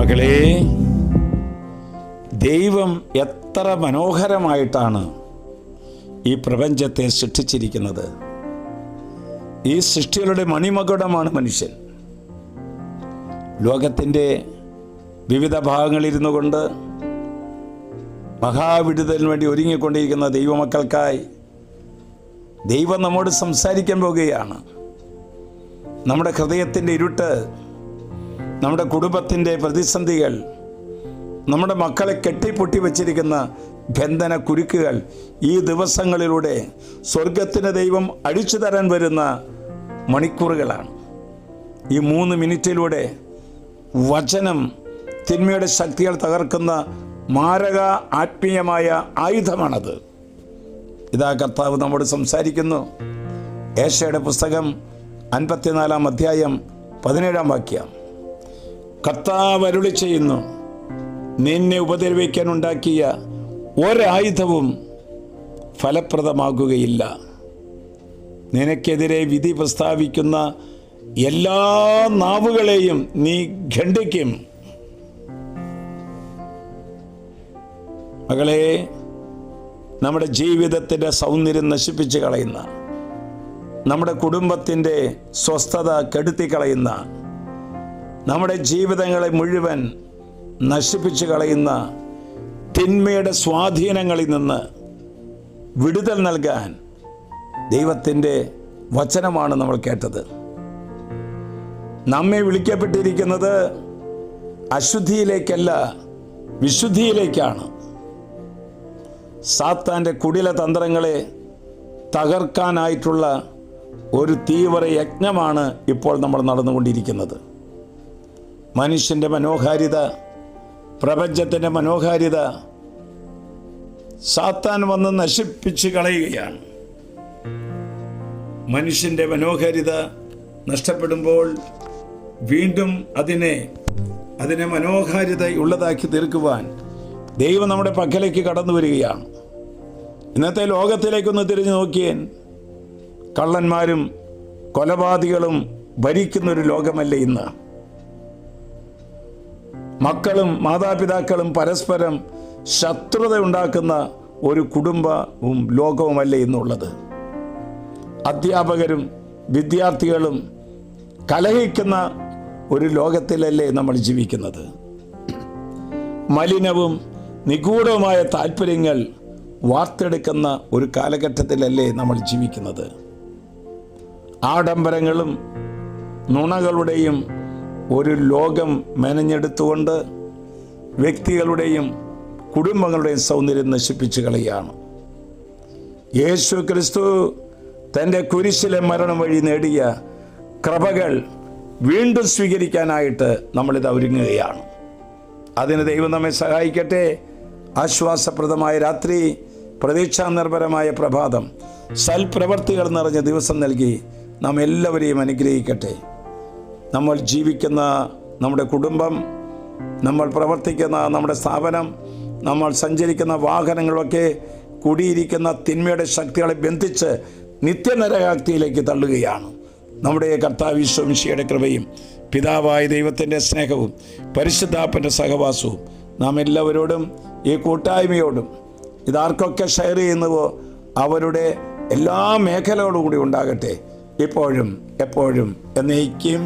മകളെ, ദൈവം എത്ര മനോഹരമായിട്ടാണ് ഈ പ്രപഞ്ചത്തെ സൃഷ്ടിച്ചിരിക്കുന്നത്. ഈ സൃഷ്ടികളുടെ മണിമകുടമാണ് മനുഷ്യൻ. ലോകത്തിൻ്റെ വിവിധ ഭാഗങ്ങളിലിരുന്നു കൊണ്ട് മഹാവിടുതലിന് വേണ്ടി ഒരുങ്ങിക്കൊണ്ടിരിക്കുന്ന ദൈവമക്കൾക്കായി ദൈവം നമ്മോട് സംസാരിക്കാൻ പോകുകയാണ്. നമ്മുടെ ഹൃദയത്തിൻ്റെ ഇരുട്ട്, നമ്മുടെ കുടുംബത്തിൻ്റെ പ്രതിസന്ധികൾ, നമ്മുടെ മക്കളെ കെട്ടിപ്പൊട്ടി വച്ചിരിക്കുന്ന ബന്ധന കുരുക്കുകൾ ഈ ദിവസങ്ങളിലൂടെ സ്വർഗത്തിന് ദൈവം അടിച്ചു തരാൻ വരുന്ന മണിക്കൂറുകളാണ്. ഈ 3 മിനിറ്റിലൂടെ വചനം തിന്മയുടെ ശക്തികൾ തകർക്കുന്ന മാരക ആത്മീയമായ ആയുധമാണത്. ഇതാ കർത്താവ് നമ്മോട് സംസാരിക്കുന്നു. ഏശയുടെ പുസ്തകം 54-ാം അധ്യായം 17-ാം വാക്യം. കർത്താവ് അരുളി ചെയ്യുന്നു, നിന്നെ ഉപദ്രവിക്കാൻ ഉണ്ടാക്കിയ ഒരായുധവും ഫലപ്രദമാകുകയില്ല. നിനക്കെതിരെ വിധി പ്രസ്താവിക്കുന്ന എല്ലാ നാവുകളെയും നീ ഖണ്ഡിക്കും. മകളെ, നമ്മുടെ ജീവിതത്തിൻ്റെ സൗന്ദര്യം നശിപ്പിച്ച് കളയുന്ന, നമ്മുടെ കുടുംബത്തിൻ്റെ സ്വസ്ഥത കെടുത്തിക്കളയുന്ന, നമ്മുടെ ജീവിതങ്ങളെ മുഴുവൻ നശിപ്പിച്ച് കളയുന്ന തിന്മയുടെ സ്വാധീനങ്ങളിൽ നിന്ന് വിടുതൽ നൽകാൻ ദൈവത്തിൻ്റെ വചനമാണ് നമ്മൾ കേട്ടത്. നമ്മെ വിളിക്കപ്പെട്ടിരിക്കുന്നത് അശുദ്ധിയിലേക്കല്ല, വിശുദ്ധിയിലേക്കാണ്. സാത്താൻ്റെ കുടില തന്ത്രങ്ങളെ തകർക്കാനായിട്ടുള്ള ഒരു തീവ്ര യജ്ഞമാണ് ഇപ്പോൾ നമ്മൾ നടന്നുകൊണ്ടിരിക്കുന്നത്. മനുഷ്യൻ്റെ മനോഹാരിത, പ്രപഞ്ചത്തിൻ്റെ മനോഹാരിത സാത്താൻ വന്ന് നശിപ്പിച്ച് കളയുകയാണ്. മനുഷ്യൻ്റെ മനോഹാരിത നഷ്ടപ്പെടുമ്പോൾ വീണ്ടും അതിനെ മനോഹാരിത ഉള്ളതാക്കി തീർക്കുവാൻ ദൈവം നമ്മുടെ പക്കലേക്ക് കടന്നു വരികയാണ്. ഇന്നത്തെ ലോകത്തിലേക്കൊന്ന് തിരിഞ്ഞു നോക്കിയാൽ കള്ളന്മാരും കൊലപാതകികളും ഭരിക്കുന്നൊരു ലോകമല്ലേ ഇന്ന്. മക്കളും മാതാപിതാക്കളും പരസ്പരം ശത്രുത ഉണ്ടാക്കുന്ന ഒരു കുടുംബവും ലോകവുമല്ലേ ഇന്നുള്ളത്. അധ്യാപകരും വിദ്യാർത്ഥികളും കലഹിക്കുന്ന ഒരു ലോകത്തിലല്ലേ നമ്മൾ ജീവിക്കുന്നത്. മലിനവും നിഗൂഢവുമായ താല്പര്യങ്ങൾ വാർത്തെടുക്കുന്ന ഒരു കാലഘട്ടത്തിലല്ലേ നമ്മൾ ജീവിക്കുന്നത്. ആഡംബരങ്ങളും നുണകളുടെയും ഒരു ലോകം മെനഞ്ഞെടുത്തുകൊണ്ട് വ്യക്തികളുടെയും കുടുംബങ്ങളുടെയും സൗന്ദര്യം നശിപ്പിച്ചു കളയുകയാണ്. യേശു ക്രിസ്തു തൻ്റെ കുരിശിലെ മരണം വഴി നേടിയ കൃപകൾ വീണ്ടും സ്വീകരിക്കാനായിട്ട് നമ്മളിത് ഒരുങ്ങുകയാണ്. അതിന് ദൈവം നമ്മെ സഹായിക്കട്ടെ. ആശ്വാസപ്രദമായ രാത്രി, പ്രതീക്ഷാനിർഭരമായ പ്രഭാതം, സൽപ്രവർത്തികൾ നിറഞ്ഞ ദിവസം നൽകി നാം എല്ലാവരെയും അനുഗ്രഹിക്കട്ടെ. നമ്മൾ ജീവിക്കുന്ന നമ്മുടെ കുടുംബം, നമ്മൾ പ്രവർത്തിക്കുന്ന നമ്മുടെ സ്ഥാപനം, നമ്മൾ സഞ്ചരിക്കുന്ന വാഹനങ്ങളൊക്കെ കുടിയിരിക്കുന്ന തിന്മയുടെ ശക്തികളെ ബന്ധിച്ച് നിത്യനരകാഗ്നിയിലേക്ക് തള്ളുകയാണ്. നമ്മുടെ കർത്താവ് യേശു മിശിഹായുടെ കൃപയും പിതാവായ ദൈവത്തിൻ്റെ സ്നേഹവും പരിശുദ്ധാത്മാവിൻ്റെ സഹവാസവും നാം എല്ലാവരോടും ഈ കൂട്ടായ്മയോടും ഇതാർക്കൊക്കെ ഷെയർ ചെയ്യുന്നുവോ അവരുടെ എല്ലാ മേഖലകളോടും കൂടി ഉണ്ടാകട്ടെ, ഇപ്പോഴും എപ്പോഴും എന്നേക്കും.